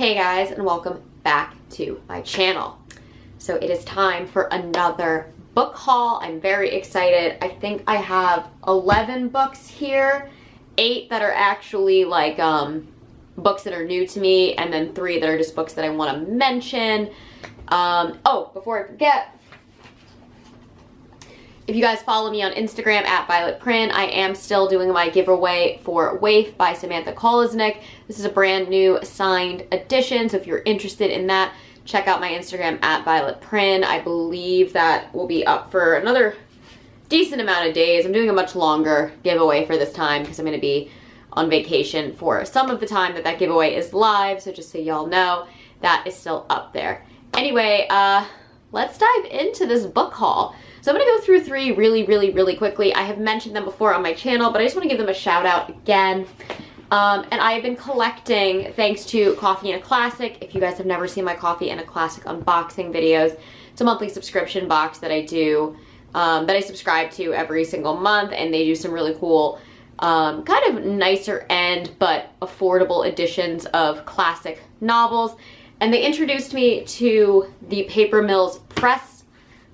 Hey guys, and welcome back to my channel. So it is time for another book haul. I'm very excited. I think I have 11 books here, 8 that are actually like books that are new to me, and then 3 that are just books that I want to mention. Oh, before I forget, if you guys follow me on Instagram at Prynne, I am still doing my giveaway for Waif by Samantha Kolesnik. This is a brand new signed edition, so if you're interested in that, check out my Instagram at Prynne. I believe that will be up for another decent amount of days. I'm doing a much longer giveaway for this time because I'm going to be on vacation for some of the time that giveaway is live, so just so y'all know, that is still up there. Anyway, let's dive into this book haul. So I'm going to go through 3 really quickly. I have mentioned them before on my channel, but I just want to give them a shout out again. And I have been collecting, thanks to Coffee and a Classic. If you guys have never seen my Coffee and a Classic unboxing videos, it's a monthly subscription box that I do, that I subscribe to every single month, and they do some really cool, kind of nicer end, but affordable editions of classic novels. And they introduced me to the Paper Mills Press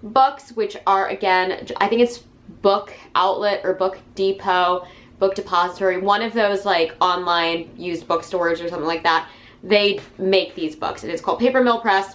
books, which are, again, I think it's Book Outlet or Book Depot, Book Depository, one of those like online used bookstores or something like that. They make these books, and it's called Paper Mill Press,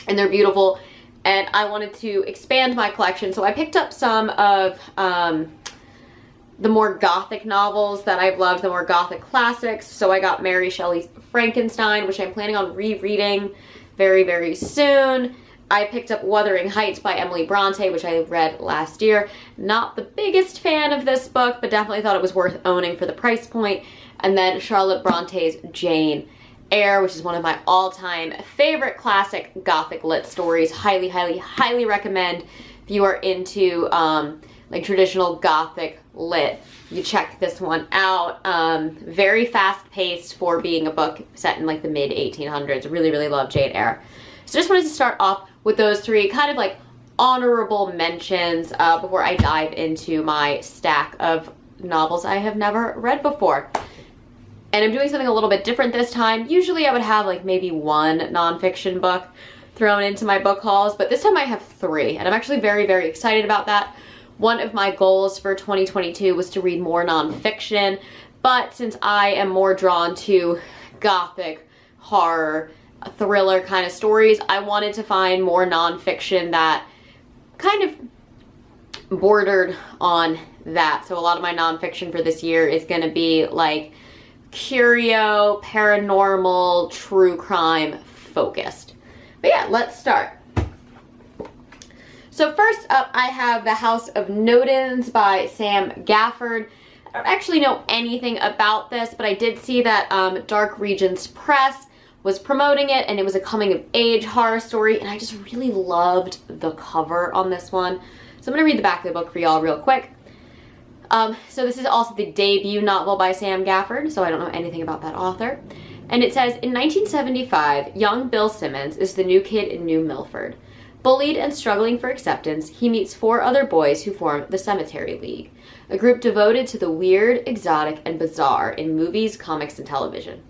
and they're beautiful, and I wanted to expand my collection, so I picked up some of the more gothic novels that I've loved, the more gothic classics. So I got Mary Shelley's Frankenstein, which I'm planning on rereading very soon. I picked up Wuthering Heights by Emily Bronte, which I read last year. Not the biggest fan of this book, but definitely thought it was worth owning for the price point. And then Charlotte Bronte's Jane Eyre, which is one of my all-time favorite classic gothic lit stories. Highly recommend if you are into like traditional gothic lit. You check this one out. Very fast-paced for being a book set in like the mid-1800s. Really love Jane Eyre. So just wanted to start off with those 3 kind of like honorable mentions before I dive into my stack of novels I have never read before. And I'm doing something a little bit different this time. Usually I would have like maybe 1 nonfiction book thrown into my book hauls, but this time I have 3, and I'm actually very excited about that. One of my goals for 2022 was to read more nonfiction, but since I am more drawn to gothic, horror, thriller kind of stories, I wanted to find more nonfiction that kind of bordered on that. So a lot of my nonfiction for this year is going to be like curio, paranormal, true crime focused. But yeah, let's start. So first up, I have The House of Nodens by Sam Gafford. I don't actually know anything about this, but I did see that Dark Regions Press was promoting it, and it was a coming-of-age horror story, and I just really loved the cover on this one. So I'm going to read the back of the book for y'all real quick. So this is also the debut novel by Sam Gafford, so I don't know anything about that author. And it says, in 1975, young Bill Simmons is the new kid in New Milford. Bullied and struggling for acceptance, he meets 4 other boys who form the Cemetery League, a group devoted to the weird, exotic, and bizarre in movies, comics, and television.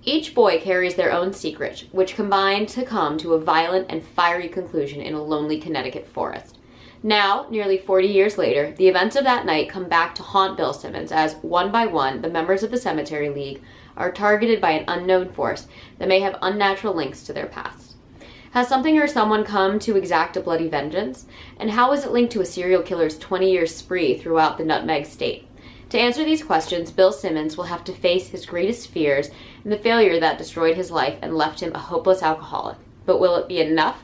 Each boy carries their own secret, which combine to come to a violent and fiery conclusion in a lonely Connecticut forest. Now, nearly 40 years later, the events of that night come back to haunt Bill Simmons as, one by one, the members of the Cemetery League are targeted by an unknown force that may have unnatural links to their past. Has something or someone come to exact a bloody vengeance? And how is it linked to a serial killer's 20-year spree throughout the Nutmeg State? To answer these questions, Bill Simmons will have to face his greatest fears and the failure that destroyed his life and left him a hopeless alcoholic. But will it be enough?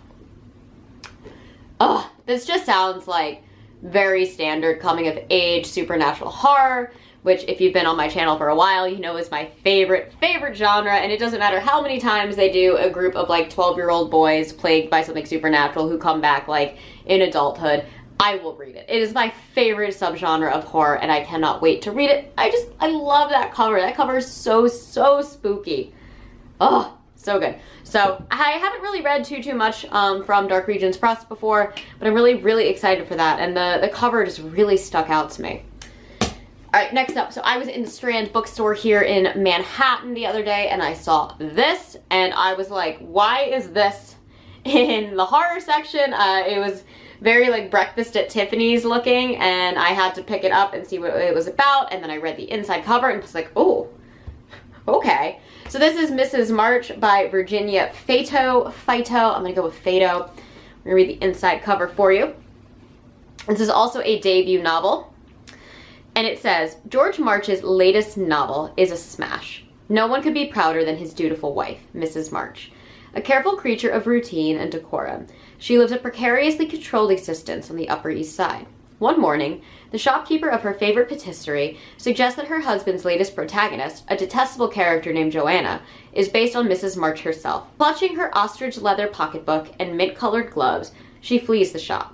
Ugh, this just sounds like very standard coming-of-age supernatural horror, which if you've been on my channel for a while, you know is my favorite genre, and it doesn't matter how many times they do a group of like 12-year-old boys plagued by something supernatural who come back like in adulthood. I will read it. It is my favorite subgenre of horror, and I cannot wait to read it. I love that cover. That cover is so spooky. Oh, so good. So I haven't really read too much from Dark Regions Press before, but I'm really excited for that, and the cover just really stuck out to me. All right, next up. So I was in the Strand bookstore here in Manhattan the other day and I saw this and I was like, why is this in the horror section? It was very like Breakfast at Tiffany's looking and I had to pick it up and see what it was about, and then I read the inside cover and was like, oh, okay. So this is Mrs. March by Virginia Fato. I'm gonna go with Fato. I'm gonna read the inside cover for you. This is also a debut novel. And it says, George March's latest novel is a smash. No one could be prouder than his dutiful wife, Mrs. March. A careful creature of routine and decorum, she lives a precariously controlled existence on the Upper East Side. One morning, the shopkeeper of her favorite patisserie suggests that her husband's latest protagonist, a detestable character named Joanna, is based on Mrs. March herself. Clutching her ostrich leather pocketbook and mint-colored gloves, she flees the shop.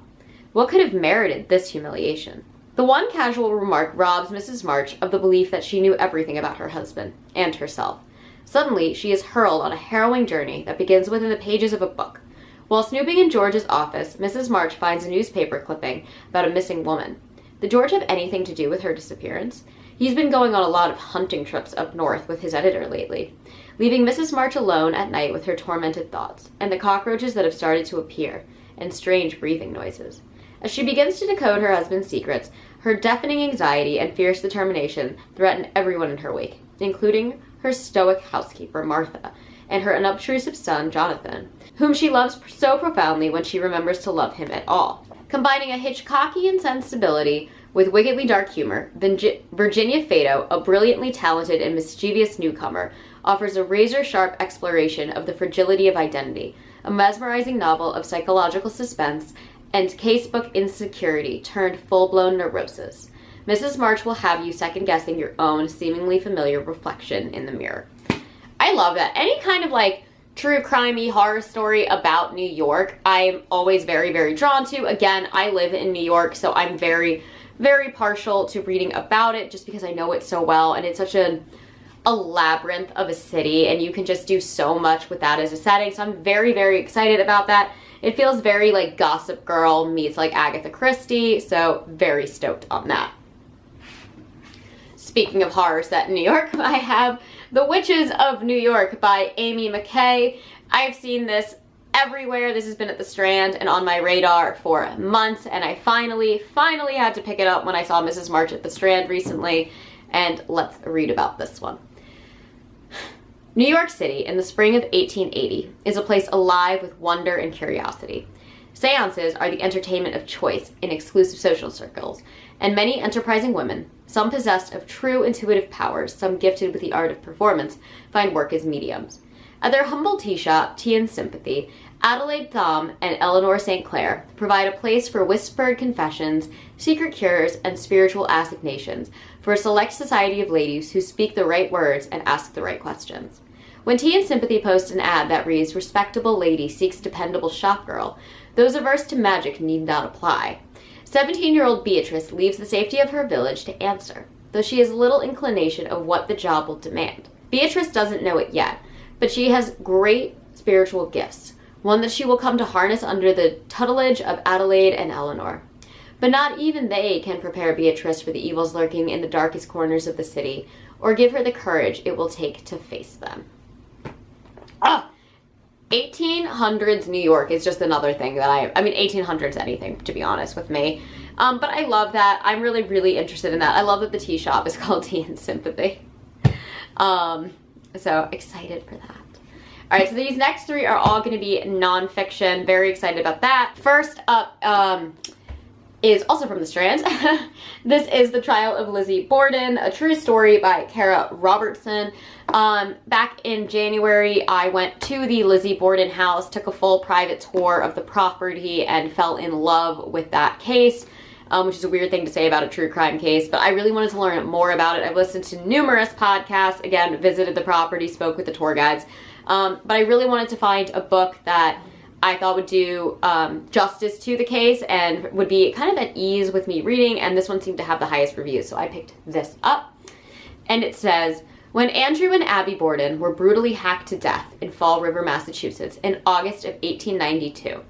What could have merited this humiliation? The one casual remark robs Mrs. March of the belief that she knew everything about her husband and herself. Suddenly, she is hurled on a harrowing journey that begins within the pages of a book. While snooping in George's office, Mrs. March finds a newspaper clipping about a missing woman. Did George have anything to do with her disappearance? He's been going on a lot of hunting trips up north with his editor lately, leaving Mrs. March alone at night with her tormented thoughts, and the cockroaches that have started to appear, and strange breathing noises. As she begins to decode her husband's secrets, her deafening anxiety and fierce determination threaten everyone in her wake, including her stoic housekeeper, Martha, and her unobtrusive son, Jonathan, whom she loves so profoundly when she remembers to love him at all. Combining a Hitchcockian sensibility with wickedly dark humor, Virginia Fato, a brilliantly talented and mischievous newcomer, offers a razor-sharp exploration of the fragility of identity, a mesmerizing novel of psychological suspense and casebook insecurity turned full-blown neurosis. Mrs. March will have you second-guessing your own seemingly familiar reflection in the mirror. I love that. Any kind of like true crimey horror story about New York, I'm always very, very drawn to. Again, I live in New York, so I'm very, very partial to reading about it just because I know it so well, and it's such a labyrinth of a city, and you can just do so much with that as a setting. So I'm very, very excited about that. It feels very like Gossip Girl meets like Agatha Christie, so very stoked on that. Speaking of horror set in New York, I have The Witches of New York by Amy McKay. I've seen this everywhere. This has been at the Strand and on my radar for months, and I finally had to pick it up when I saw Mrs. March at the Strand recently, and let's read about this one. New York City in the spring of 1880 is a place alive with wonder and curiosity. Seances are the entertainment of choice in exclusive social circles, and many enterprising women, some possessed of true intuitive powers, some gifted with the art of performance, find work as mediums. At their humble tea shop, Tea and Sympathy, Adelaide Thom and Eleanor St. Clair provide a place for whispered confessions, secret cures, and spiritual assignations for a select society of ladies who speak the right words and ask the right questions. When Tea and Sympathy posts an ad that reads, "Respectable lady seeks dependable shop girl," those averse to magic need not apply. 17-year-old Beatrice leaves the safety of her village to answer, though she has little inclination of what the job will demand. Beatrice doesn't know it yet, but she has great spiritual gifts, one that she will come to harness under the tutelage of Adelaide and Eleanor. But not even they can prepare Beatrice for the evils lurking in the darkest corners of the city, or give her the courage it will take to face them. 1800s New York is just another thing that I mean 1800s anything, to be honest with me. But I love that. I'm really, really interested in that. I love that the tea shop is called Tea and Sympathy. So excited for that. All right, so these next three are all going to be nonfiction. Very excited about that. First up is also from the Strand. This is The Trial of Lizzie Borden, a true story by Kara Robertson. Back in January, I went to the Lizzie Borden house, took a full private tour of the property, and fell in love with that case, which is a weird thing to say about a true crime case, but I really wanted to learn more about it. I've listened to numerous podcasts, again, visited the property, spoke with the tour guides, but I really wanted to find a book that I thought would do justice to the case and would be kind of at ease with me reading, and this one seemed to have the highest reviews, so I picked this up. And it says, when Andrew and Abby Borden were brutally hacked to death in Fall River, Massachusetts in August of 1892,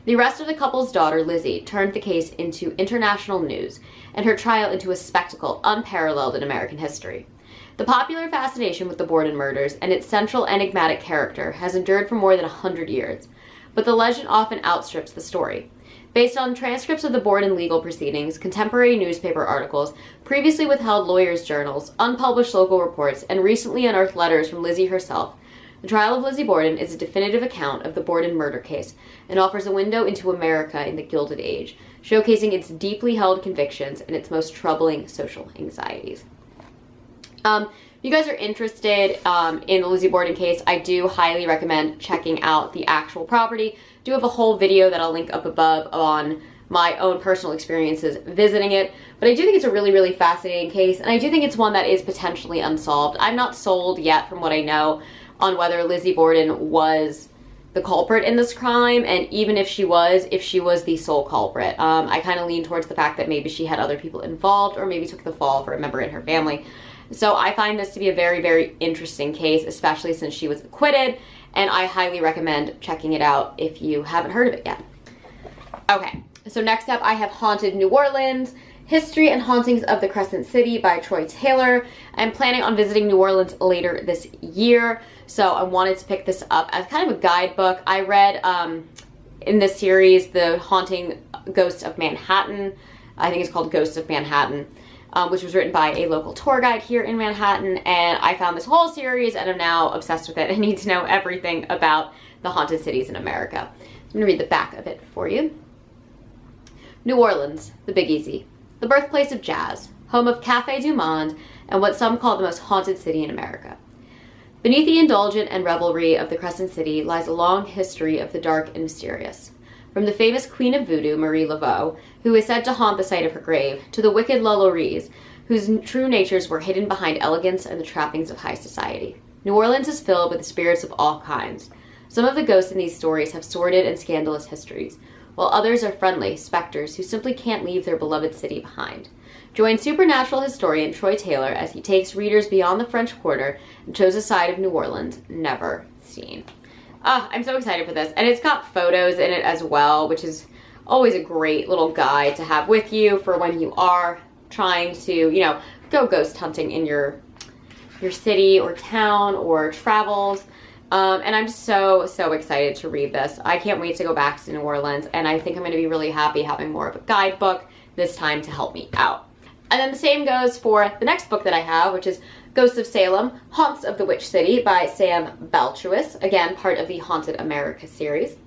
The arrest of the couple's daughter, Lizzie, turned the case into international news and her trial into a spectacle unparalleled in American history. The popular fascination with the Borden murders and its central enigmatic character has endured for more than 100 years, but the legend often outstrips the story. Based on transcripts of the Borden legal proceedings, contemporary newspaper articles, previously withheld lawyers' journals, unpublished local reports, and recently unearthed letters from Lizzie herself, the trial of Lizzie Borden is a definitive account of the Borden murder case and offers a window into America in the Gilded Age, showcasing its deeply held convictions and its most troubling social anxieties. If you guys are interested in the Lizzie Borden case, I do highly recommend checking out the actual property. I do have a whole video that I'll link up above on my own personal experiences visiting it, but I do think it's a really, really fascinating case, and I do think it's one that is potentially unsolved. I'm not sold yet from what I know on whether Lizzie Borden was the culprit in this crime, and even if she was the sole culprit. I kind of lean towards the fact that maybe she had other people involved or maybe took the fall for a member in her family. So I find this to be a very, very interesting case, especially since she was acquitted, and I highly recommend checking it out if you haven't heard of it yet. Okay, so next up I have Haunted New Orleans, History and Hauntings of the Crescent City by Troy Taylor. I'm planning on visiting New Orleans later this year, so I wanted to pick this up as kind of a guidebook. I read in this series The Haunting Ghosts of Manhattan. I think it's called Ghosts of Manhattan, which was written by a local tour guide here in Manhattan, and I found this whole series and am now obsessed with it. I need to know everything about the haunted cities in America. I'm going to read the back of it for you. New Orleans, the Big Easy. The birthplace of jazz, home of Café du Monde, and what some call the most haunted city in America. Beneath the indulgent and revelry of the Crescent City lies a long history of the dark and mysterious. From the famous Queen of Voodoo, Marie Laveau, who is said to haunt the site of her grave, to the wicked Lolories, whose true natures were hidden behind elegance and the trappings of high society. New Orleans is filled with spirits of all kinds. Some of the ghosts in these stories have sordid and scandalous histories, while others are friendly specters who simply can't leave their beloved city behind. Join supernatural historian Troy Taylor as he takes readers beyond the French Quarter and shows a side of New Orleans never seen. I'm so excited for this, and it's got photos in it as well, which is always a great little guide to have with you for when you are trying to, you know, go ghost hunting in your city or town or travels. And I'm just so excited to read this. I can't wait to go back to New Orleans, and I think I'm going to be really happy having more of a guidebook this time to help me out. And then the same goes for the next book that I have, which is Ghosts of Salem, Haunts of the Witch City by Sam Balchuis, again, part of the Haunted America series.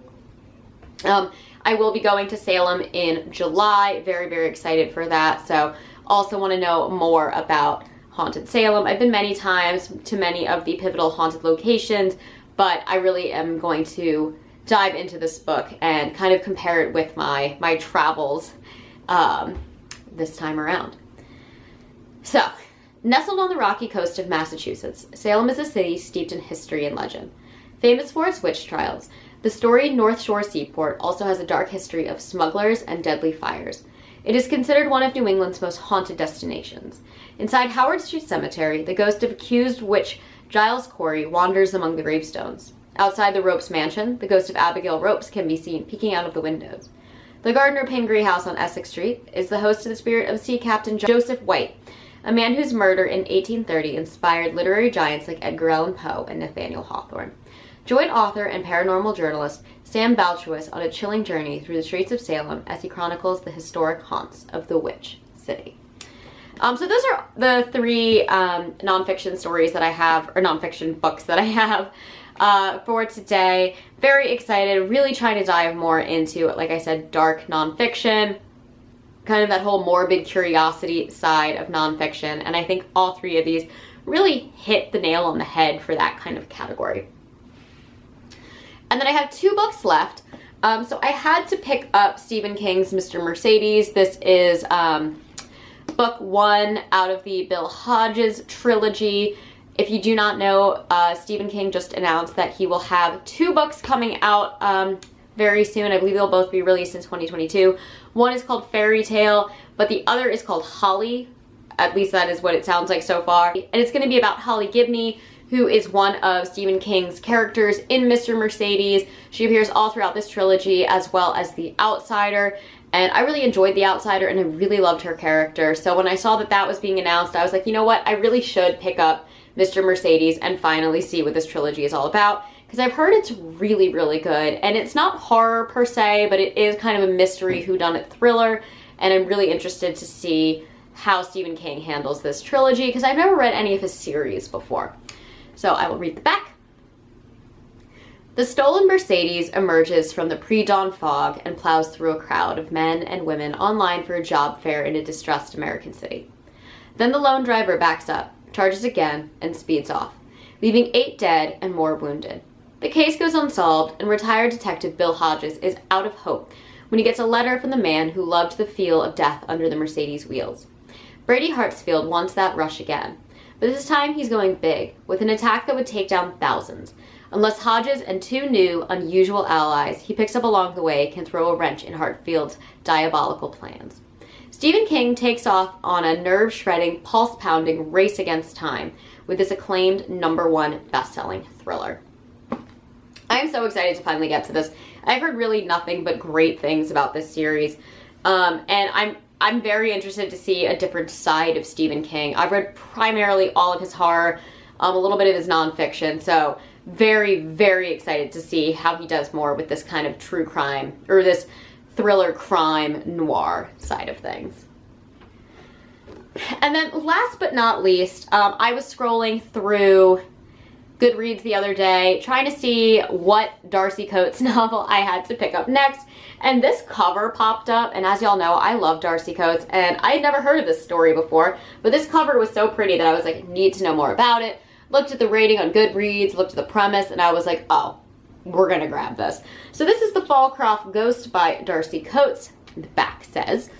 I will be going to Salem in July, very excited for that, so also want to know more about Haunted Salem. I've been many times to many of the pivotal haunted locations, but I really am going to dive into this book and kind of compare it with my travels this time around. So, nestled on the rocky coast of Massachusetts, Salem is a city steeped in history and legend. Famous for its witch trials, the storied North Shore seaport also has a dark history of smugglers and deadly fires. It is considered one of New England's most haunted destinations. Inside Howard Street Cemetery, the ghost of accused witch Giles Corey wanders among the gravestones. Outside the Ropes mansion, the ghost of Abigail Ropes can be seen peeking out of the windows. The Gardner Pingree House on Essex Street is the host to the spirit of Sea Captain Joseph White, a man whose murder in 1830 inspired literary giants like Edgar Allan Poe and Nathaniel Hawthorne. Join author and paranormal journalist Sam Balchuis on a chilling journey through the streets of Salem as he chronicles the historic haunts of the Witch City. So those are the three nonfiction stories that I have, or nonfiction books that I have for today. Very excited, really trying to dive more into, like I said, dark nonfiction, kind of that whole morbid curiosity side of nonfiction, and I think all three of these really hit the nail on the head for that kind of category. And then I have two books left. So I had to pick up Stephen King's Mr. Mercedes. This is book one out of the Bill Hodges trilogy. If you do not know, Stephen King just announced that he will have two books coming out very soon. I believe they'll both be released in 2022. One is called Fairy Tale, but the other is called Holly. At least that is what it sounds like so far. And it's going to be about Holly Gibney, who is one of Stephen King's characters in Mr. Mercedes. She appears all throughout this trilogy, as well as The Outsider. And I really enjoyed The Outsider, and I really loved her character. So when I saw that that was being announced, I was like, you know what? I really should pick up Mr. Mercedes and finally see what this trilogy is all about. Because I've heard it's really, really good. And it's not horror per se, but it is kind of a mystery whodunit thriller. And I'm really interested to see how Stephen King handles this trilogy, because I've never read any of his series before. So I will read the back. The stolen Mercedes emerges from the pre-dawn fog and plows through a crowd of men and women online for a job fair in a distressed American city. Then the lone driver backs up, charges again, and speeds off, leaving 8 dead and more wounded. The case goes unsolved, and retired detective Bill Hodges is out of hope when he gets a letter from the man who loved the feel of death under the Mercedes wheels. Brady Hartsfield wants that rush again, but this time he's going big, with an attack that would take down thousands, unless Hodges and 2 new, unusual allies he picks up along the way can throw a wrench in Hartfield's diabolical plans. Stephen King takes off on a nerve-shredding, pulse-pounding race against time with this acclaimed #1 best-selling thriller. I'm so excited to finally get to this. I've heard really nothing but great things about this series, and I'm very interested to see a different side of Stephen King. I've read primarily all of his horror, a little bit of his nonfiction, so very, very excited to see how he does more with this kind of true crime, or this thriller crime noir side of things. And then last but not least, I was scrolling through Goodreads the other day, trying to see what Darcy Coates novel I had to pick up next, and this cover popped up, and as y'all know, I love Darcy Coates, and I had never heard of this story before, but this cover was so pretty that I was like, need to know more about it. Looked at the rating on Goodreads, looked at the premise, and I was like, oh, we're gonna grab this. So this is The Fallcroft Ghost by Darcy Coates. The back says,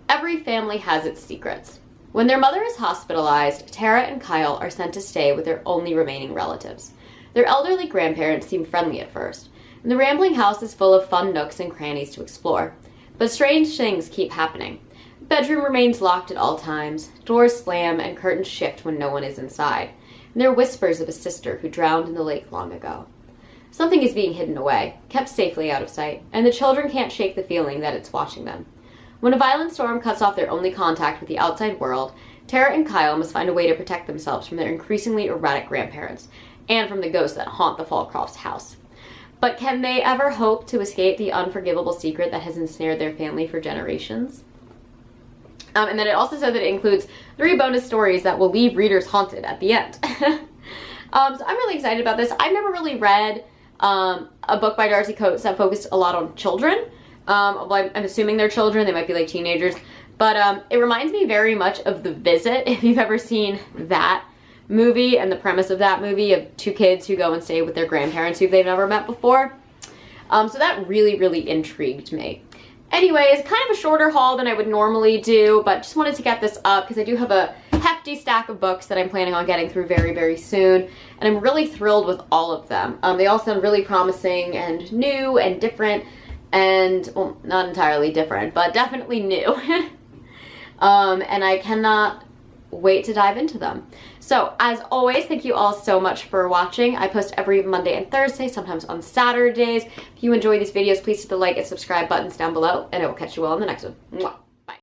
every family has its secrets. When their mother is hospitalized, Tara and Kyle are sent to stay with their only remaining relatives. Their elderly grandparents seem friendly at first, and the rambling house is full of fun nooks and crannies to explore. But strange things keep happening. The bedroom remains locked at all times, doors slam, and curtains shift when no one is inside. And there are whispers of a sister who drowned in the lake long ago. Something is being hidden away, kept safely out of sight, and the children can't shake the feeling that it's watching them. When a violent storm cuts off their only contact with the outside world, Tara and Kyle must find a way to protect themselves from their increasingly erratic grandparents, and from the ghosts that haunt the Fallcrofts' house. But can they ever hope to escape the unforgivable secret that has ensnared their family for generations? And then it also said that it includes 3 bonus stories that will leave readers haunted at the end. So I'm really excited about this. I've never really read a book by Darcy Coates that focused a lot on children. Well, I'm assuming they're children, they might be like teenagers, but it reminds me very much of The Visit, if you've ever seen that movie, and the premise of that movie of 2 kids who go and stay with their grandparents who they've never met before. So that really, really intrigued me. Anyways, kind of a shorter haul than I would normally do, but just wanted to get this up because I do have a hefty stack of books that I'm planning on getting through very, very soon, and I'm really thrilled with all of them. They all sound really promising and new and different, and, well, not entirely different, but definitely new. And I cannot wait to dive into them. So, as always, thank you all so much for watching. I post every Monday and Thursday, sometimes on Saturdays. If you enjoy these videos, please hit the like and subscribe buttons down below, and I will catch you all in the next one. Mwah.